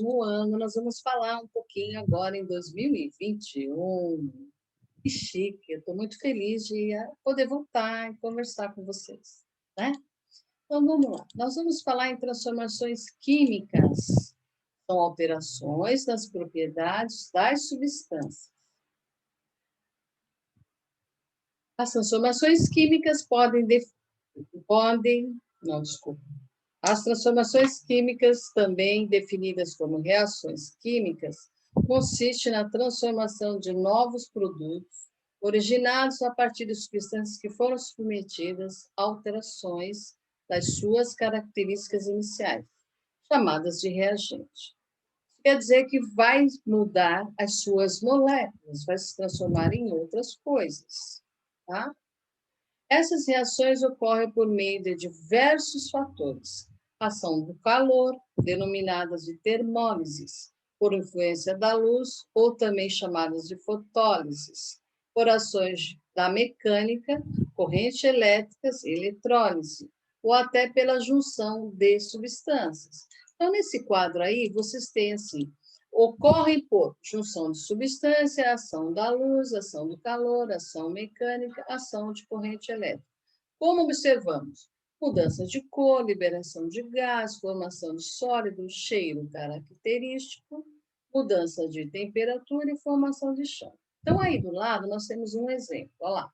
último ano, nós vamos falar um pouquinho agora em 2021. Que chique, eu estou muito feliz de poder voltar e conversar com vocês, né? Então, vamos lá. Nós vamos falar em transformações químicas. São alterações nas propriedades das substâncias. As transformações químicas não, desculpa. As transformações químicas, também definidas como reações químicas, consistem na transformação de novos produtos originados a partir de substâncias que foram submetidas a alterações das suas características iniciais, chamadas de reagente. Quer dizer que vai mudar as suas moléculas, vai se transformar em outras coisas, tá? Essas reações ocorrem por meio de diversos fatores. Ação do calor, denominadas de termólises, por influência da luz, ou também chamadas de fotólises, por ações da mecânica, corrente elétricas, eletrólise, ou até pela junção de substâncias. Então, nesse quadro aí, vocês têm assim, ocorrem por junção de substância, ação da luz, ação do calor, ação mecânica, ação de corrente elétrica. Como observamos? Mudança de cor, liberação de gás, formação de sólido, cheiro característico, mudança de temperatura e formação de chão. Então, aí do lado, nós temos um exemplo. Olha lá.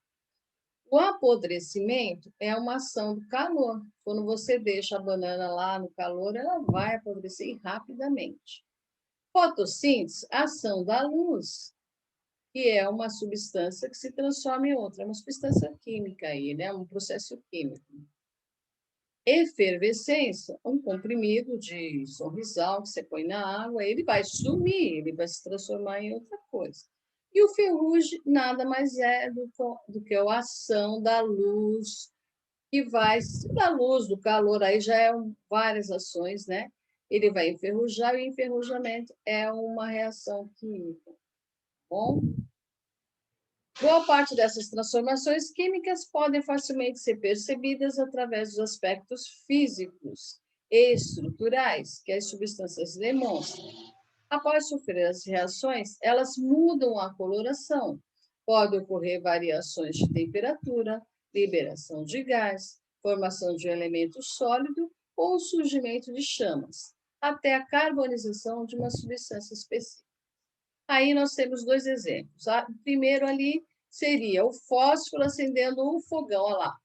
O apodrecimento é uma ação do calor. Quando você deixa a banana lá no calor, ela vai apodrecer rapidamente. Fotossíntese, ação da luz, que é uma substância que se transforma em outra, é uma substância química aí, né? Um processo químico. Efervescência, um comprimido de sorrisal que você põe na água, ele vai sumir, ele vai se transformar em outra coisa. E o ferrugem nada mais é do que a ação da luz, que vai, da luz, do calor, aí já é várias ações, né? Ele vai enferrujar, e o enferrujamento é uma reação química. Bom, boa parte dessas transformações químicas podem facilmente ser percebidas através dos aspectos físicos e estruturais que as substâncias demonstram. Após sofrer as reações, elas mudam a coloração. Pode ocorrer variações de temperatura, liberação de gás, formação de um elemento sólido ou surgimento de chamas, até a carbonização de uma substância específica. Aí nós temos dois exemplos. O primeiro ali seria o fósforo acendendo um fogão, olha lá.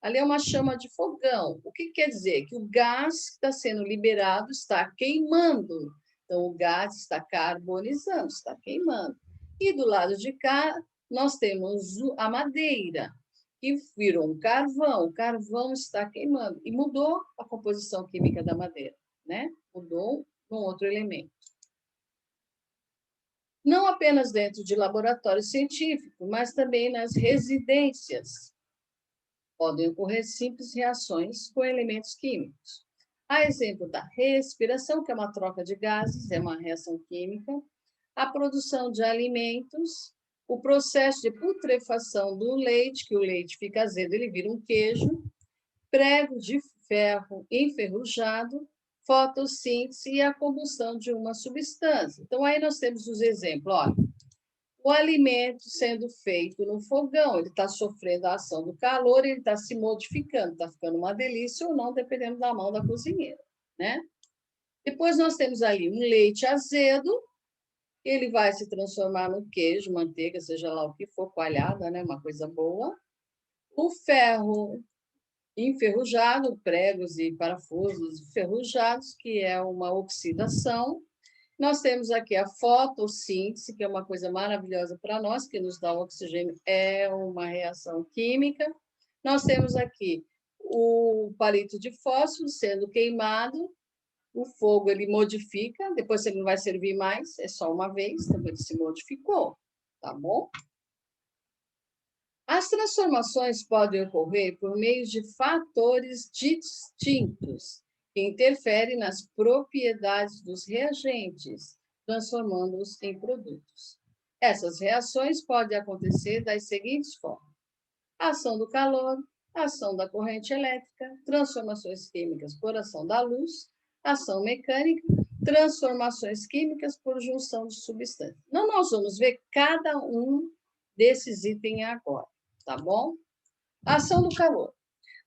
Ali é uma chama de fogão. O que quer dizer? Que o gás que está sendo liberado está queimando. Então, o gás está carbonizando, está queimando. E do lado de cá, nós temos a madeira, que virou um carvão. O carvão está queimando. E mudou a composição química da madeira, né? Mudou um outro elemento. Não apenas dentro de laboratórios científicos, mas também nas residências. Podem ocorrer simples reações com elementos químicos. A exemplo da respiração, que é uma troca de gases, é uma reação química, a produção de alimentos, o processo de putrefação do leite, que o leite fica azedo, ele vira um queijo, prego de ferro enferrujado, fotossíntese e a combustão de uma substância. Então, aí nós temos os exemplos, olha, o alimento sendo feito no fogão, ele está sofrendo a ação do calor, ele está se modificando, está ficando uma delícia ou não, dependendo da mão da cozinheira, né? Depois nós temos ali um leite azedo, ele vai se transformar no queijo, manteiga, seja lá o que for, coalhada, né? Uma coisa boa. O ferro enferrujado, pregos e parafusos enferrujados, que é uma oxidação. Nós temos aqui a fotossíntese, que é uma coisa maravilhosa para nós, que nos dá o oxigênio, é uma reação química. Nós temos aqui o palito de fósforo sendo queimado, o fogo ele modifica, depois ele não vai servir mais, é só uma vez, então ele se modificou, tá bom? As transformações podem ocorrer por meio de fatores distintos, que interferem nas propriedades dos reagentes, transformando-os em produtos. Essas reações podem acontecer das seguintes formas: ação do calor, ação da corrente elétrica, transformações químicas por ação da luz, ação mecânica, transformações químicas por junção de substâncias. Então, nós vamos ver cada um desses itens agora, tá bom? Ação do calor.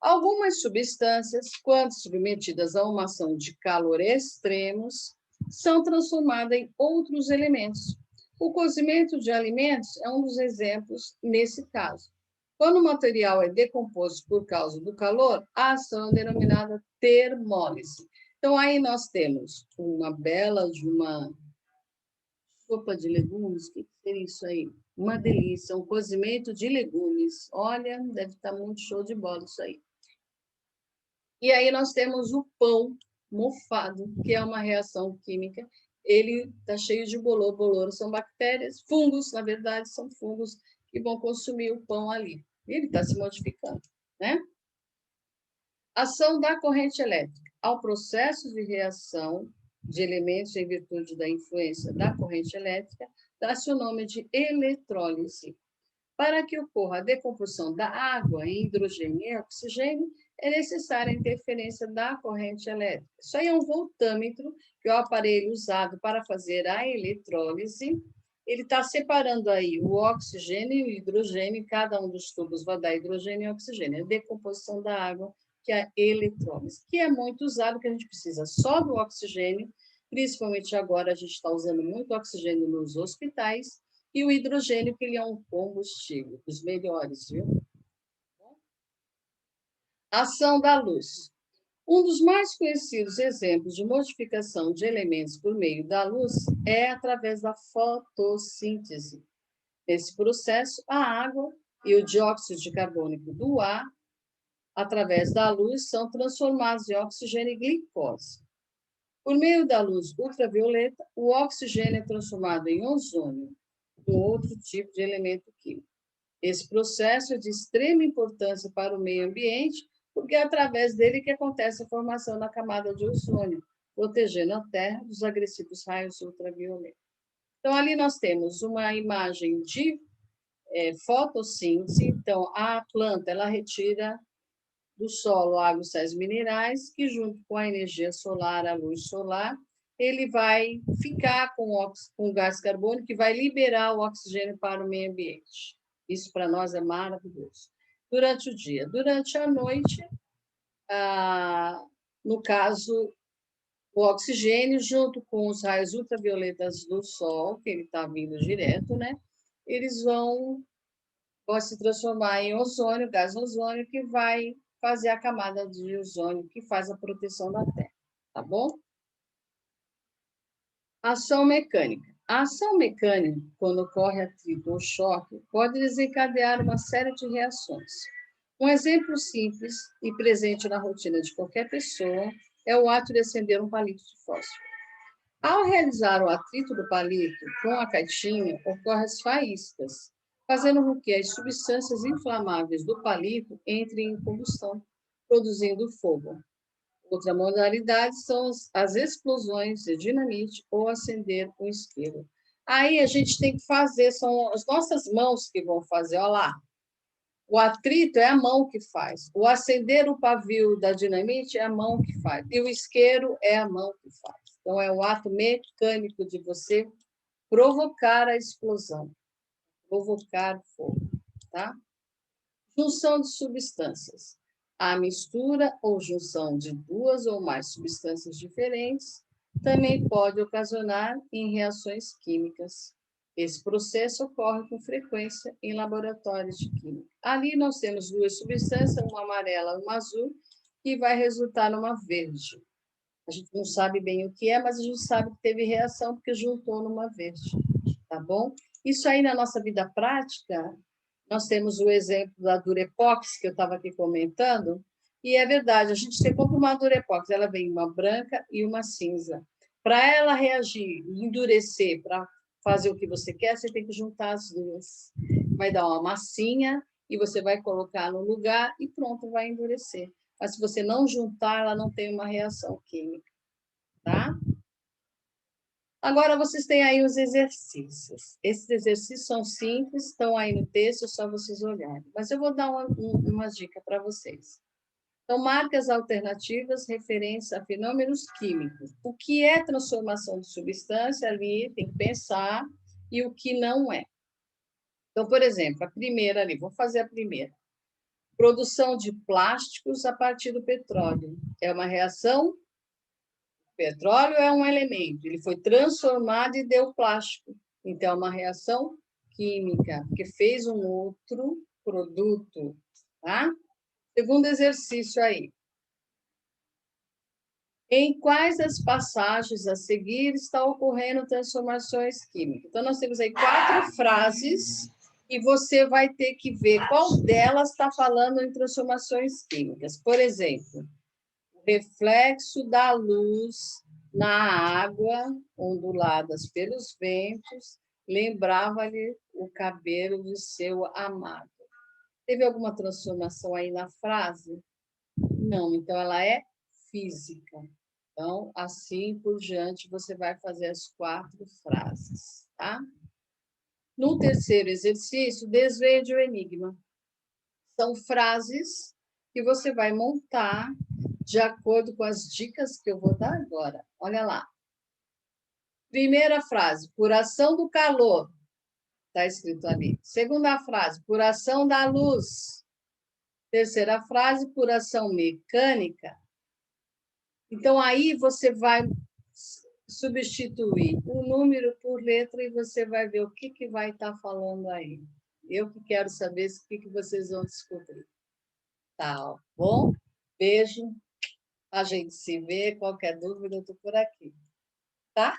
Algumas substâncias, quando submetidas a uma ação de calor extremos, são transformadas em outros elementos. O cozimento de alimentos é um dos exemplos nesse caso. Quando o material é decomposto por causa do calor, a ação é denominada termólise. Então, aí nós temos uma bela de uma sopa de legumes, o que seria isso aí? Uma delícia, um cozimento de legumes. Olha, deve estar muito show de bola isso aí. E aí nós temos o pão mofado, que é uma reação química. Ele está cheio de bolor. Bolor são bactérias, fungos, na verdade, são fungos que vão consumir o pão ali. Ele está se modificando, né? Ação da corrente elétrica. Ao processo de reação de elementos em virtude da influência da corrente elétrica, dá-se o nome de eletrólise. Para que ocorra a decomposição da água em hidrogênio e oxigênio, é necessária a interferência da corrente elétrica. Isso aí é um voltâmetro, que é o aparelho usado para fazer a eletrólise. Ele está separando aí o oxigênio e o hidrogênio, cada um dos tubos vai dar hidrogênio e oxigênio. É a decomposição da água, que é a eletrólise, que é muito usado, que a gente precisa só do oxigênio, principalmente agora a gente está usando muito oxigênio nos hospitais, e o hidrogênio, que ele é um combustível, dos melhores, viu? Ação da luz. Um dos mais conhecidos exemplos de modificação de elementos por meio da luz é através da fotossíntese. Nesse processo, a água e o dióxido de carbono do ar, através da luz, são transformados em oxigênio e glicose. Por meio da luz ultravioleta, o oxigênio é transformado em ozônio, um outro tipo de elemento químico. Esse processo é de extrema importância para o meio ambiente, porque é através dele que acontece a formação da camada de ozônio, protegendo a Terra dos agressivos raios ultravioletas. Então, ali nós temos uma imagem de fotossíntese. Então, a planta ela retira do solo água e sais minerais, que junto com a energia solar, a luz solar, ele vai ficar com gás carbônico que vai liberar o oxigênio para o meio ambiente. Isso para nós é maravilhoso. Durante o dia. Durante a noite, no caso, o oxigênio, junto com os raios ultravioletas do sol, que ele está vindo direto, né? Eles vão se transformar em ozônio, gás ozônio, que vai fazer a camada de ozônio que faz a proteção da Terra, tá bom? Ação mecânica. A ação mecânica, quando ocorre atrito ou choque, pode desencadear uma série de reações. Um exemplo simples e presente na rotina de qualquer pessoa é o ato de acender um palito de fósforo. Ao realizar o atrito do palito com a caixinha, ocorrem as faíscas, fazendo com que as substâncias inflamáveis do palito entrem em combustão, produzindo fogo. Outra modalidade são as explosões de dinamite ou acender um isqueiro. Aí a gente tem que fazer, são as nossas mãos que vão fazer, olha lá. O atrito é a mão que faz. O acender o pavio da dinamite é a mão que faz. E o isqueiro é a mão que faz. Então, é o ato mecânico de você provocar a explosão, provocar fogo, tá? Junção de substâncias. A mistura ou junção de duas ou mais substâncias diferentes também pode ocasionar em reações químicas. Esse processo ocorre com frequência em laboratórios de química. Ali nós temos duas substâncias, uma amarela e uma azul, que vai resultar numa verde. A gente não sabe bem o que é, mas a gente sabe que teve reação porque juntou numa verde, tá bom? Isso aí na nossa vida prática, nós temos o exemplo da Durepox, que eu estava aqui comentando, e é verdade, a gente tem compra uma Durepox, ela vem uma branca e uma cinza. Para ela reagir, endurecer, para fazer o que você quer, você tem que juntar as duas. Vai dar uma massinha e você vai colocar no lugar e pronto, vai endurecer. Mas se você não juntar, ela não tem uma reação química, tá? Agora vocês têm aí os exercícios. Esses exercícios são simples, estão aí no texto, é só vocês olharem. Mas eu vou dar uma dica para vocês. Então, marcas alternativas referentes a fenômenos químicos. O que é transformação de substância ali, tem que pensar, e o que não é. Então, por exemplo, a primeira ali, vou fazer a primeira. Produção de plásticos a partir do petróleo. É uma reação? O petróleo é um elemento, ele foi transformado e deu plástico. Então, é uma reação química, porque fez um outro produto, tá? Segundo exercício aí. Em quais das passagens a seguir está ocorrendo transformações químicas? Então, nós temos aí 4 frases e você vai ter que ver qual delas está falando em transformações químicas. Por exemplo, o reflexo da luz na água, onduladas pelos ventos, lembrava-lhe o cabelo de seu amado. Teve alguma transformação aí na frase? Não, então ela é física. Então, assim por diante, você vai fazer as 4 frases, tá? No terceiro exercício, desvende o enigma. São frases que você vai montar de acordo com as dicas que eu vou dar agora. Olha lá. Primeira frase, por ação do calor. Está escrito ali. Segunda frase, por ação da luz. Terceira frase, por ação mecânica. Então, aí você vai substituir o número por letra e você vai ver o que vai estar falando aí. Eu que quero saber o que vocês vão descobrir. Tá, bom? Beijo. A gente se vê. Qualquer dúvida, eu estou por aqui. Tá?